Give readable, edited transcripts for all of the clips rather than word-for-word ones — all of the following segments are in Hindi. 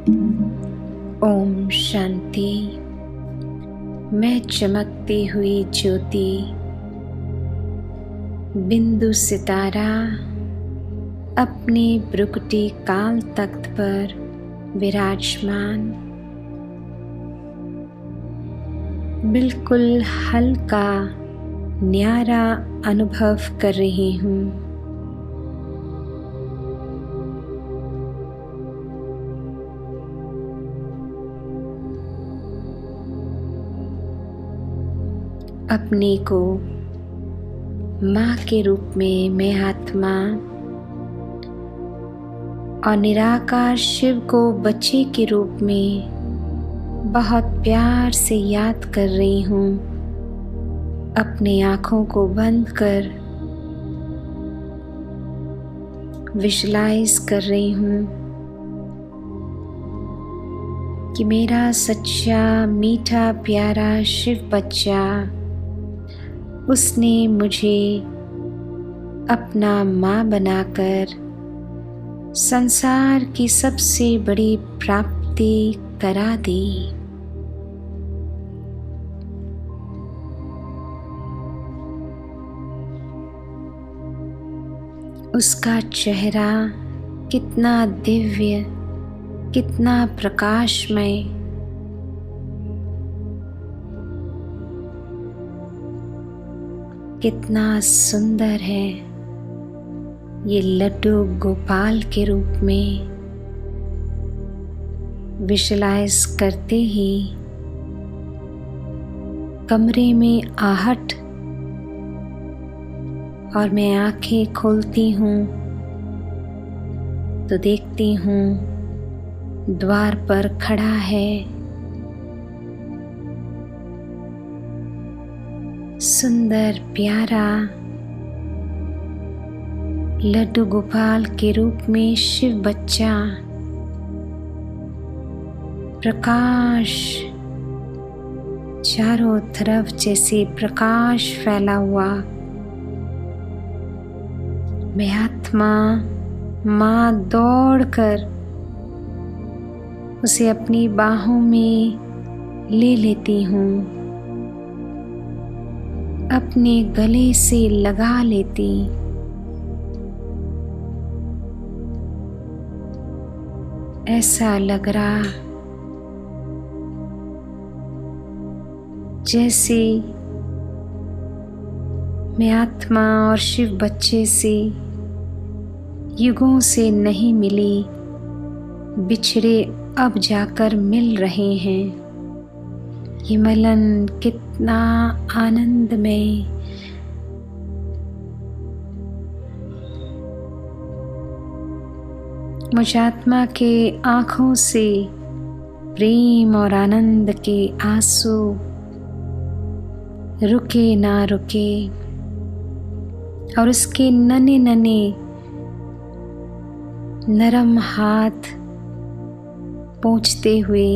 ओम शांति। मैं चमकती हुई ज्योति, बिंदु सितारा अपने भ्रुकुटी काल तख्त पर विराजमान, बिल्कुल हल्का न्यारा अनुभव कर रही हूँ। अपने को माँ के रूप में मैं आत्मा और निराकार शिव को बच्चे के रूप में बहुत प्यार से याद कर रही हूँ। अपनी आँखों को बंद कर विजुलाइज कर रही हूँ कि मेरा सच्चा मीठा प्यारा शिव बच्चा, उसने मुझे अपना माँ बनाकर संसार की सबसे बड़ी प्राप्ति करा दी। उसका चेहरा कितना दिव्य, कितना प्रकाशमय, कितना सुंदर है। ये लड्डू गोपाल के रूप में विजुलाइज करते ही कमरे में आहट और मैं आंखें खोलती हूँ तो देखती हूँ द्वार पर खड़ा है सुंदर प्यारा लड्डू गोपाल के रूप में शिव बच्चा। प्रकाश चारों तरफ जैसे प्रकाश फैला हुआ। मैं आत्मा माँ दौड़कर उसे अपनी बाहों में ले लेती हूँ, अपने गले से लगा लेती। ऐसा लग रहा जैसे मैं आत्मा और शिव बच्चे से युगों से नहीं मिली, बिछड़े अब जाकर मिल रहे हैं। ये मिलन कितना आनंदमय, मुझ आत्मा के आँखों से प्रेम और आनंद के आंसू रुके ना रुके और उसके नन्हे नन्हे नरम हाथ पोंछते हुए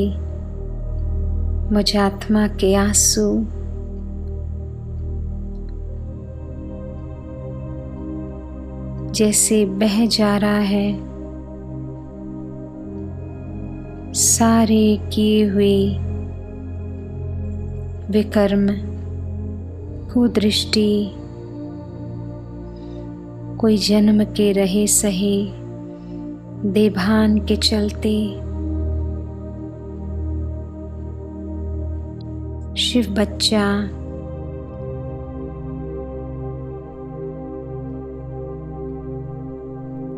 मुझ आत्मा के आंसू जैसे बह जा रहा है। सारे किए हुए विकर्म, कुदृष्टि, कोई जन्म के रहे सहे देभान के चलते शिव बच्चा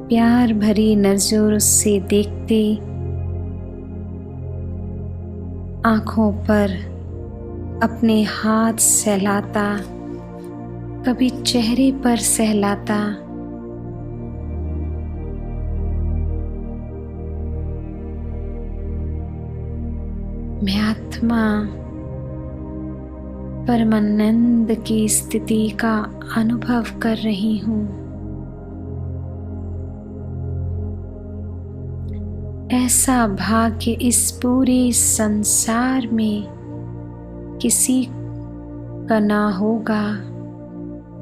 प्यार भरी नजरों से देखते, आँखों पर अपने हाथ सहलाता, कभी चेहरे पर सहलाता। मैं आत्मा परमानंद की स्थिति का अनुभव कर रही हूँ। ऐसा भाग्य इस पूरे संसार में किसी का ना होगा।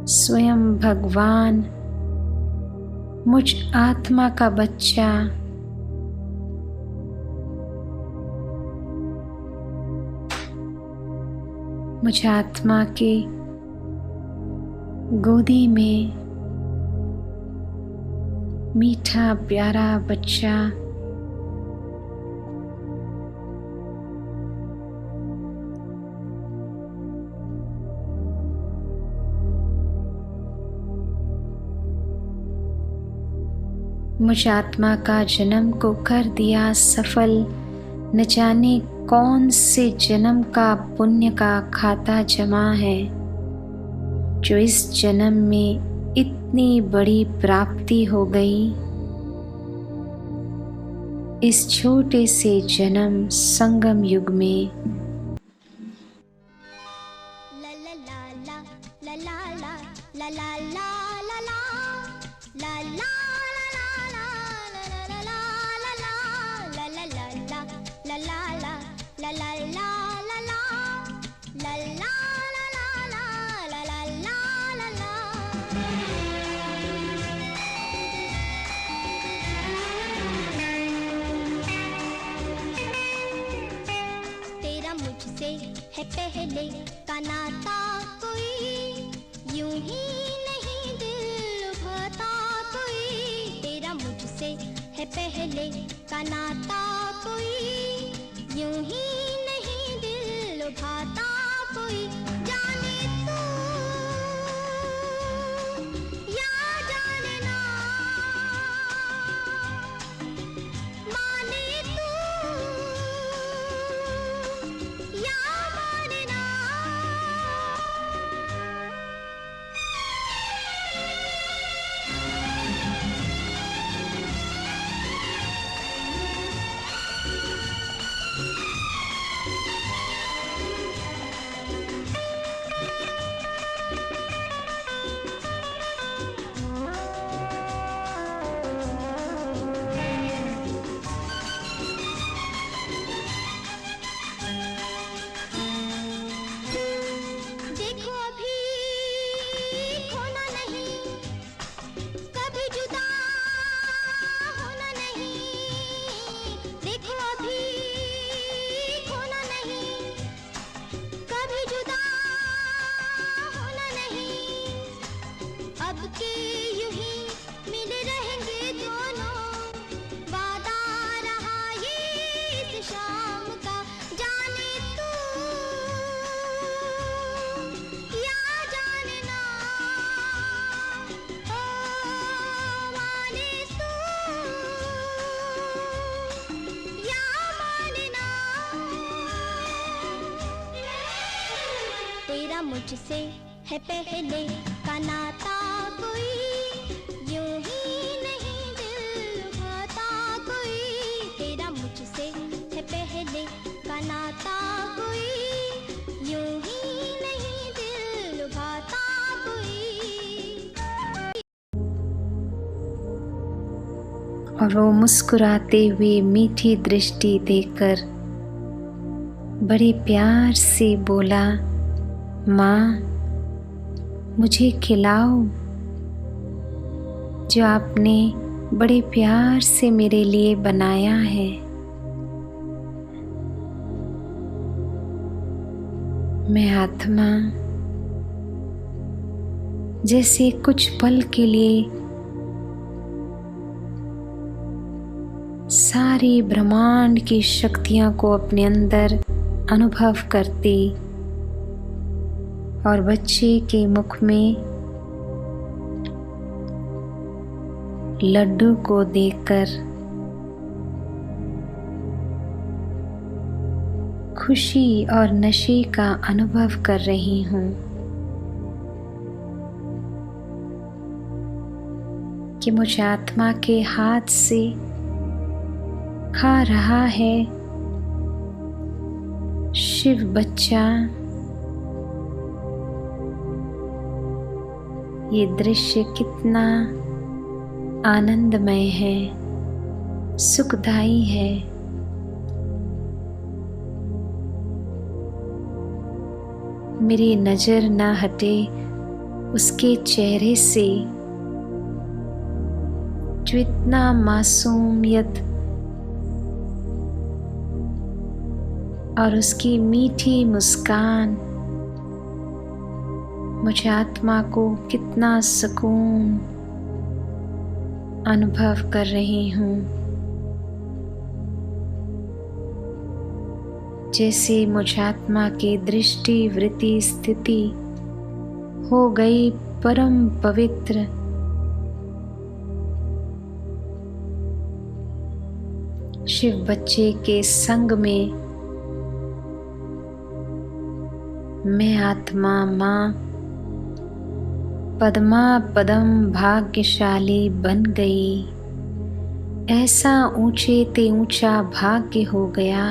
स्वयं भगवान मुझ आत्मा का बच्चा मुझ आत्मा के गोदी में मीठा प्यारा बच्चा मुझ आत्मा का जन्म को कर दिया सफल। न जाने कौन से जन्म का पुण्य का खाता जमा है, जो इस जन्म में इतनी बड़ी प्राप्ति हो गई। इस छोटे से जन्म संगम युग में है पहले का नाता, कोई यूं ही नहीं दिल लुभाता। कोई तेरा मुझसे है पहले का नाता, कोई यूं ही नहीं दिल लुभाता। कोई जाने तू या जाने ना, माने तू या मुझसे है पहले का नाता, कोई यूं ही नहीं दिल लुभाता। कोई तेरा मुझसे है पहले का नाता, कोई यूं ही नहीं दिल लुभाता। कोई और वो मुस्कुराते हुए मीठी दृष्टि देकर बड़े प्यार से बोला, माँ मुझे खिलाओ जो आपने बड़े प्यार से मेरे लिए बनाया है। मैं आत्मा जैसे कुछ पल के लिए सारी ब्रह्मांड की शक्तियों को अपने अंदर अनुभव करती और बच्चे के मुख में लड्डू को देखकर खुशी और नशे का अनुभव कर रही हूँ कि मुझ आत्मा के हाथ से खा रहा है शिव बच्चा। ये दृश्य कितना आनंदमय है, सुखदायी है। मेरी नजर न हटे उसके चेहरे से जो इतना मासूमियत और उसकी मीठी मुस्कान मुझे आत्मा को कितना सुकून अनुभव कर रही हूँ। जैसे मुझ आत्मा की दृष्टि वृत्ति स्थिति हो गई परम पवित्र। शिव बच्चे के संग में मैं आत्मा माँ पद्मा पदम भाग्यशाली बन गई। ऐसा ऊंचे ते ऊंचा भाग्य हो गया।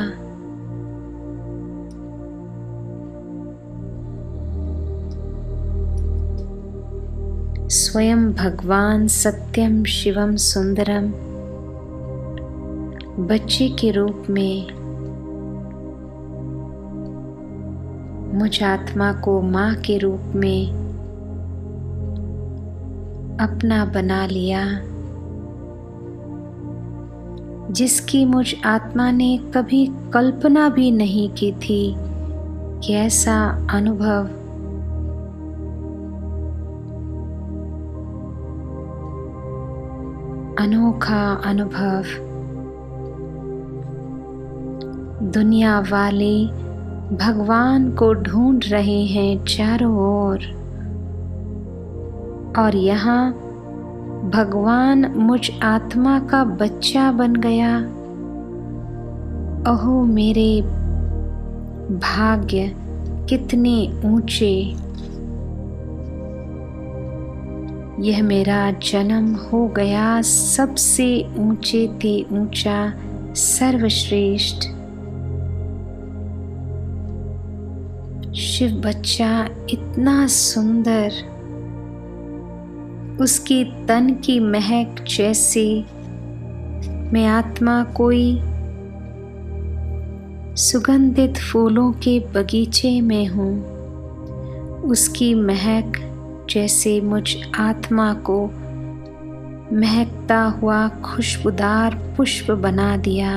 स्वयं भगवान सत्यम शिवम सुंदरम बच्चे के रूप में मुझ आत्मा को माँ के रूप में अपना बना लिया, जिसकी मुझ आत्मा ने कभी कल्पना भी नहीं की थी कि ऐसा अनुभव अनोखा अनुभव दुनिया वाले भगवान को ढूंढ रहे हैं चारों ओर, और यहाँ भगवान मुझ आत्मा का बच्चा बन गया। अहो मेरे भाग्य कितने ऊंचे। यह मेरा जन्म हो गया सबसे ऊंचे ते ऊंचा सर्वश्रेष्ठ। शिव बच्चा इतना सुंदर, उसकी तन की महक जैसे मैं आत्मा कोई सुगंधित फूलों के बगीचे में हूँ। उसकी महक जैसे मुझ आत्मा को महकता हुआ खुशबूदार पुष्प बना दिया।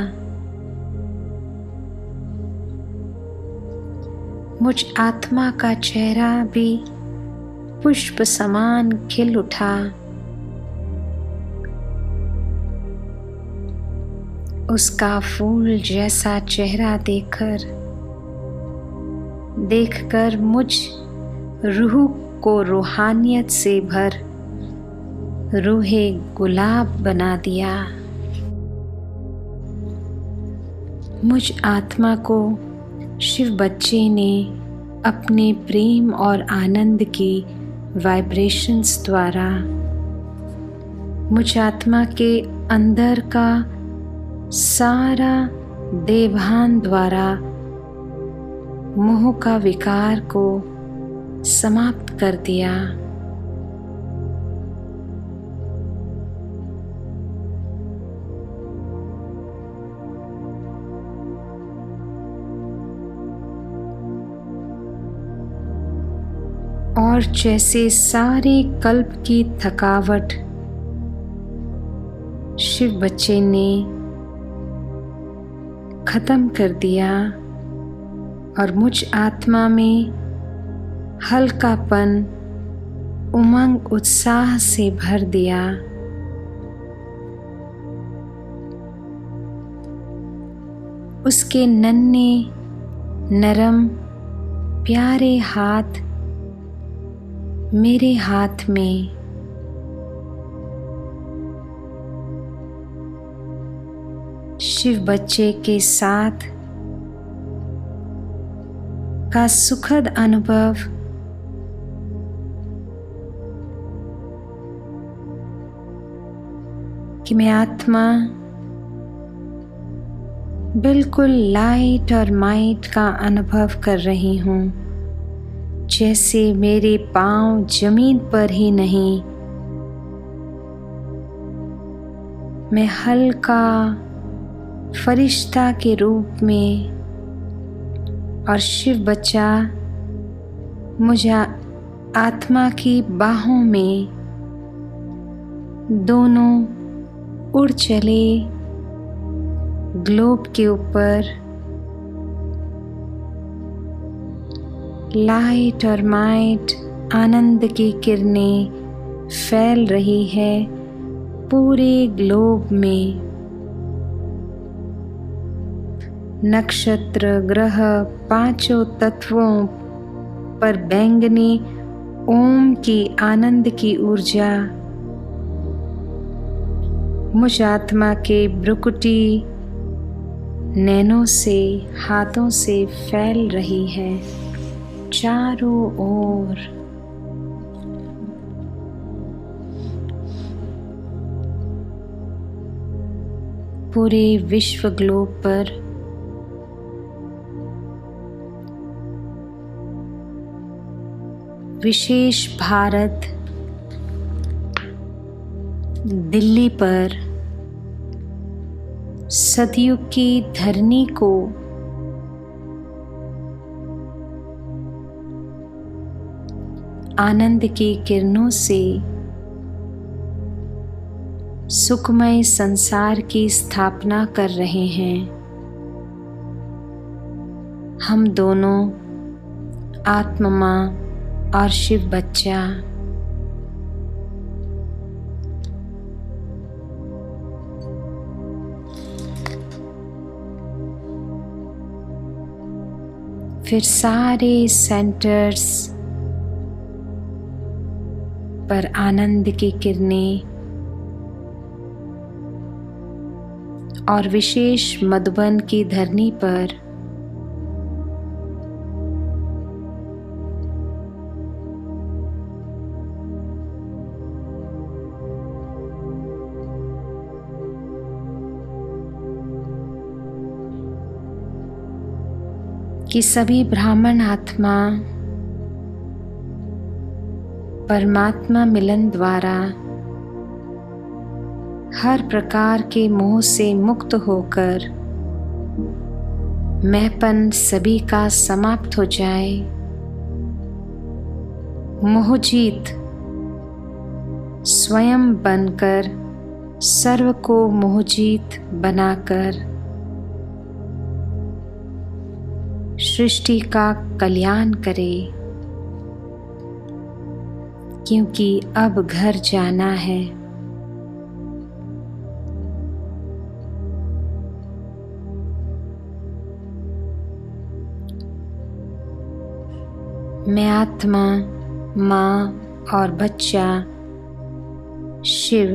मुझ आत्मा का चेहरा भी पुष्प समान खिल उठा। उसका फूल जैसा चेहरा देखकर मुझ रूह को रूहानियत से भर रूहे गुलाब बना दिया। मुझ आत्मा को शिव बच्चे ने अपने प्रेम और आनंद की वाइब्रेशंस द्वारा मुझ आत्मा के अंदर का सारा देभान द्वारा मोह का विकार को समाप्त कर दिया। और जैसे सारे कल्प की थकावट शिव बच्चे ने खत्म कर दिया और मुझ आत्मा में हल्कापन उमंग उत्साह से भर दिया। उसके नन्हे नरम प्यारे हाथ मेरे हाथ में शिव बच्चे के साथ का सुखद अनुभव कि मैं आत्मा बिल्कुल लाइट और माइट का अनुभव कर रही हूँ, जैसे मेरे पांव जमीन पर ही नहीं, मैं हल्का फरिश्ता के रूप में और शिव बच्चा मुझे आत्मा की बाहों में दोनों उड़ चले ग्लोब के ऊपर लाइट और माइट आनंद की किरणें फैल रही है पूरे ग्लोब में। नक्षत्र, ग्रह, पांचों तत्वों पर बैंगनी ओम की आनंद की ऊर्जा मुझ आत्मा के भ्रुकुटी नैनों से, हाथों से फैल रही है चारों ओर। पूरे विश्व ग्लोब पर विशेष भारत दिल्ली पर सतयुग की धरनी को आनंद की किरणों से सुखमय संसार की स्थापना कर रहे हैं। हम दोनों आत्मा माँ और शिव बच्चा फिर सारे सेंटर्स पर आनंद की किरणें और विशेष मधुबन की धरनी पर कि सभी ब्राह्मण आत्मा परमात्मा मिलन द्वारा हर प्रकार के मोह से मुक्त होकर मैंपन सभी का समाप्त हो जाए। मोहजीत स्वयं बनकर सर्व को मोहजीत बनाकर सृष्टि का कल्याण करे, क्योंकि अब घर जाना है। मैं आत्मा, माँ और बच्चा शिव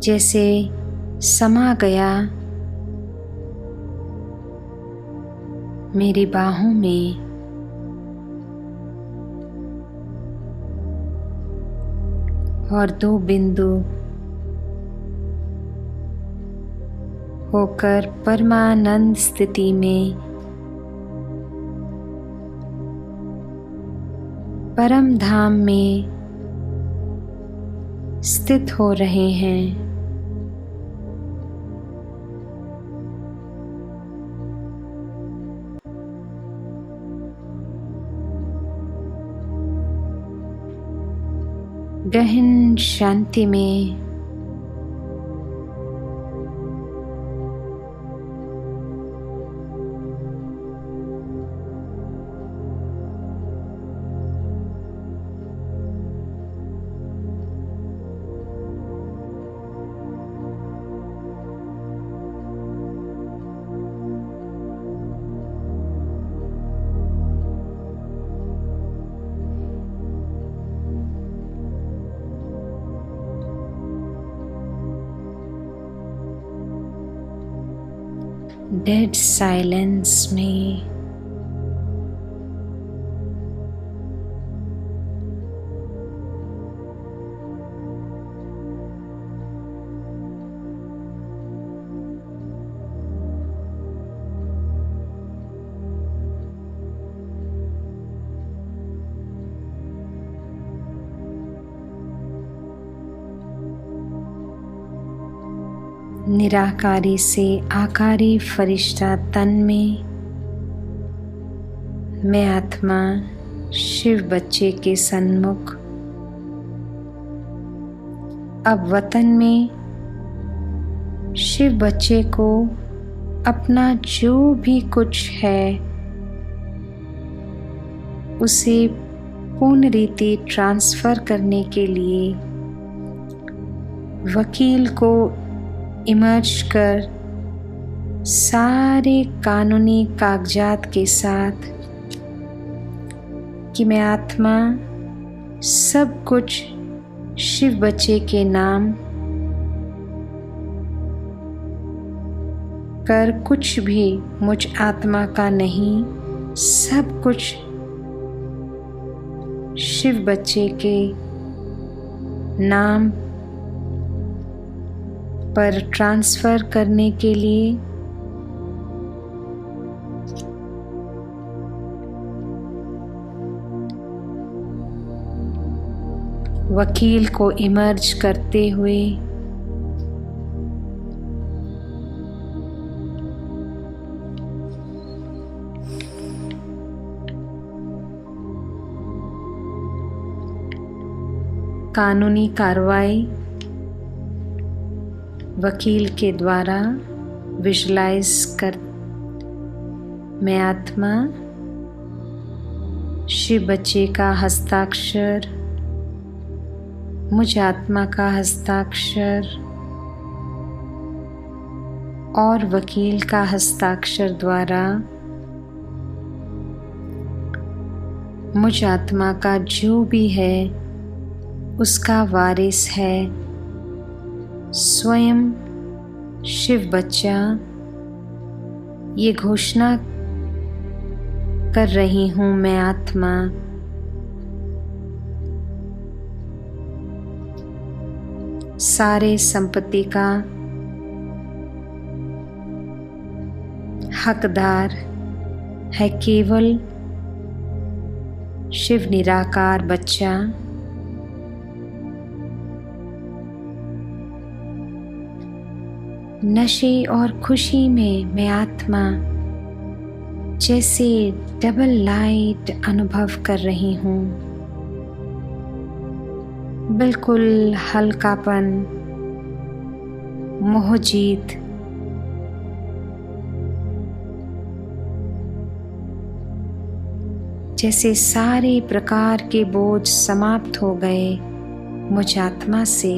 जैसे समा गया मेरी बाहों में, और दो बिंदु होकर परमानंद स्थिति में परम धाम में स्थित हो रहे हैं। गहन शांति में डेड साइलेंस में निराकारी से आकारी फरिश्ता तन में मैं आत्मा शिव बच्चे के सन्मुख अब वतन में शिव बच्चे को अपना जो भी कुछ है उसे पूर्ण रीति ट्रांसफ़र करने के लिए वकील को इमर्ज कर सारे कानूनी कागजात के साथ कि मैं आत्मा सब कुछ शिव बच्चे के नाम कर कुछ भी मुझ आत्मा का नहीं, सब कुछ शिव बच्चे के नाम पर ट्रांसफ़र करने के लिए वकील को इमर्ज करते हुए कानूनी कार्रवाई वकील के द्वारा विजुलाइज कर मैं आत्मा शिव बच्चे का हस्ताक्षर, मुझ आत्मा का हस्ताक्षर और वकील का हस्ताक्षर द्वारा मुझ आत्मा का जो भी है उसका वारिस है स्वयं शिव बच्चा ये घोषणा कर रही हूँ मैं आत्मा सारे संपत्ति का हकदार है केवल शिव निराकार बच्चा। नशे और खुशी में मैं आत्मा जैसे डबल लाइट अनुभव कर रही हूँ, बिल्कुल हल्कापन, मोहजीत, जैसे सारे प्रकार के बोझ समाप्त हो गए मुझ आत्मा से।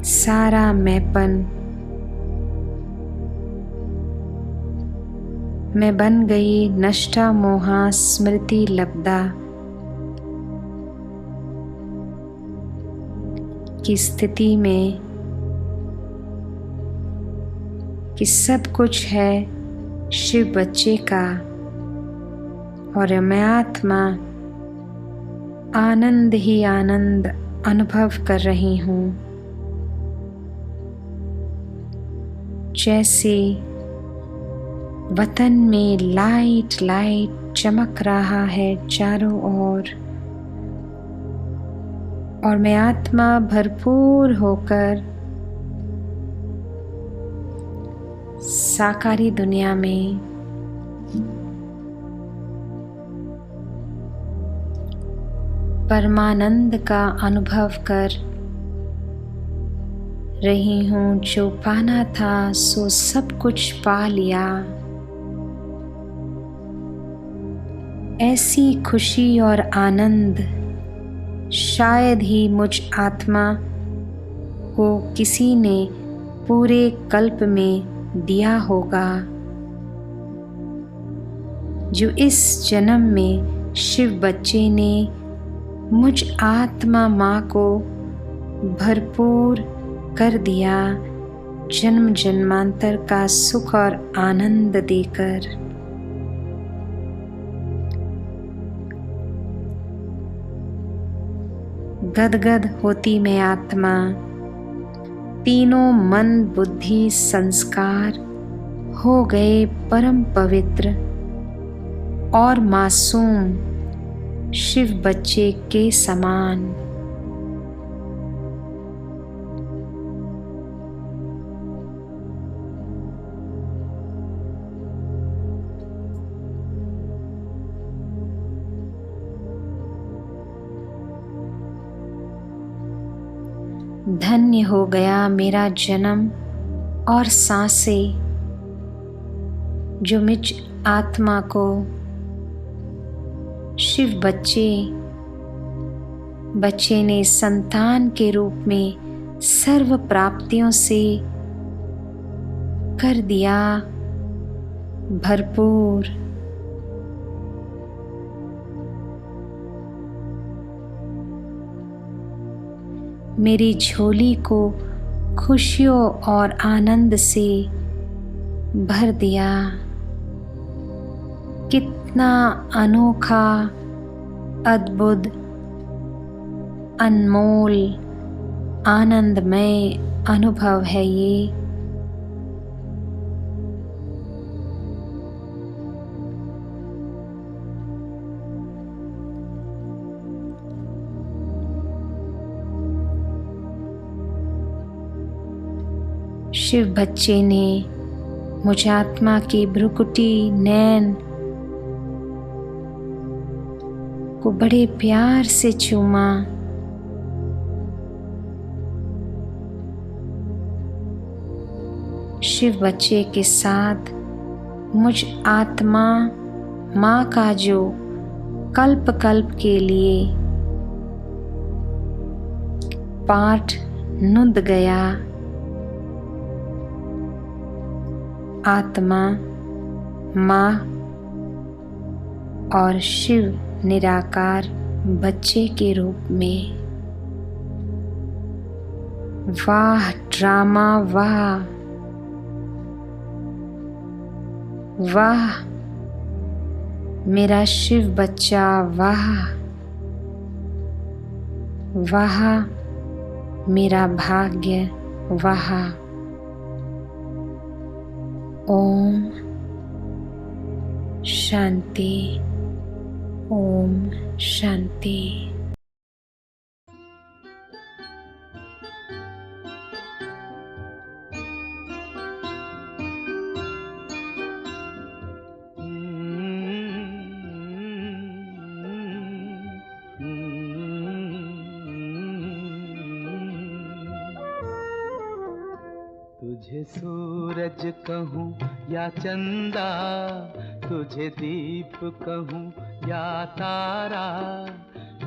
सारा मैंपन मैं बन गई नष्टा मोहा स्मृति लब्धा की स्थिति में कि सब कुछ है शिव बच्चे का और मैं आत्मा आनंद ही आनंद अनुभव कर रही हूँ। जैसे वतन में लाइट लाइट चमक रहा है चारों ओर और मैं आत्मा भरपूर होकर साकारी दुनिया में परमानंद का अनुभव कर रही हूँ। जो पाना था सो सब कुछ पा लिया। ऐसी खुशी और आनंद शायद ही मुझ आत्मा को किसी ने पूरे कल्प में दिया होगा, जो इस जन्म में शिव बच्चे ने मुझ आत्मा माँ को भरपूर कर दिया, जन्म जन्मांतर का सुख और आनंद देकर। गदगद होती मैं आत्मा, तीनों मन बुद्धि संस्कार हो गए परम पवित्र और मासूम शिव बच्चे के समान। धन्य हो गया मेरा जन्म और सांसें, जो मुझ आत्मा को शिव बच्चे ने संतान के रूप में सर्व प्राप्तियों से कर दिया भरपूर। मेरी झोली को खुशियों और आनंद से भर दिया। कितना अनोखा, अद्भुत, अनमोल, आनंदमय अनुभव है ये। शिव बच्चे ने मुझ आत्मा की भ्रुकुटी नैन को बड़े प्यार से चूमा। शिव बच्चे के साथ मुझ आत्मा माँ का जो कल्प कल्प के लिए पाठ नुद गया, आत्मा, माँ और शिव निराकार बच्चे के रूप में। वाह ड्रामा, वाह वाह मेरा शिव बच्चा, वाह वाह मेरा भाग्य, वाह। ओम शांति, ओम शांति। तुझे सूरज कहूँ या चंदा, तुझे दीप कहूँ या तारा,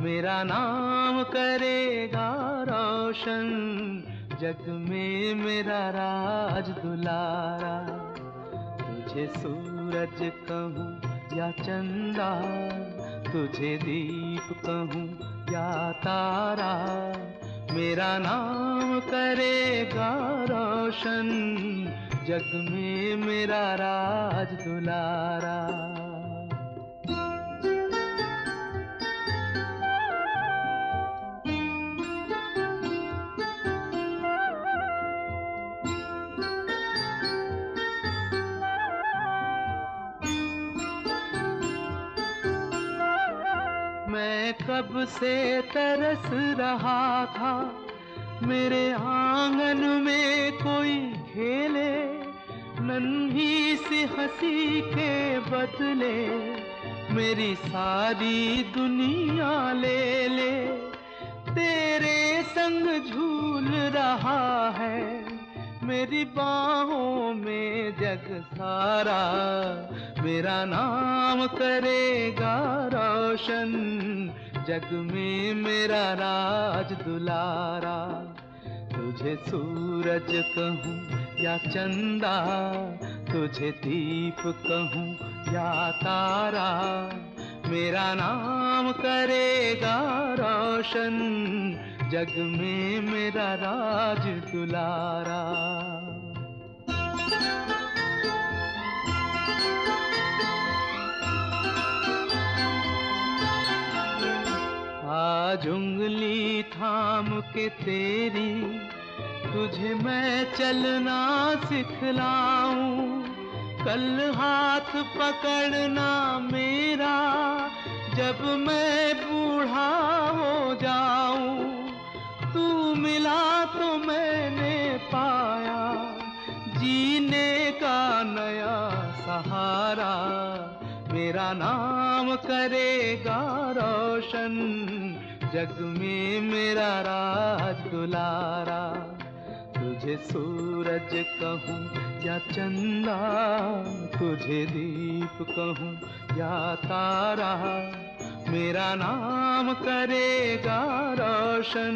मेरा नाम करेगा रोशन, जग में मेरा राज दुलारा। तुझे सूरज कहूँ या चंदा, तुझे दीप कहूँ या तारा, मेरा नाम करेगा रोशन, जग में मेरा राज दुलारा। मैं कब से तरस रहा था, मेरे आंगन में कोई खेले, नन्ही सी हंसी के बदले मेरी सारी दुनिया ले ले। तेरे संग झूल रहा है मेरी बाहों में जग सारा, मेरा नाम करेगा रोशन, जग में मेरा राज दुलारा। तुझे सूरज कहूँ या चंदा, तुझे दीप कहूँ या तारा, मेरा नाम करेगा रोशन, जग में मेरा राज दुलारा। आज उंगली थाम के तेरी तुझे मैं चलना सिखलाऊं, कल हाथ पकड़ना मेरा जब मैं बूढ़ा हो जाऊं। तू मिला तो मैंने पाया जीने का नया सहारा, मेरा नाम करेगा रोशन, जग में मेरा राज दुलारा। तुझे सूरज कहूँ या चंदा, तुझे दीप कहूँ या तारा, मेरा नाम करेगा रोशन,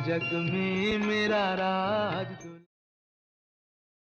जग में मेरा राज।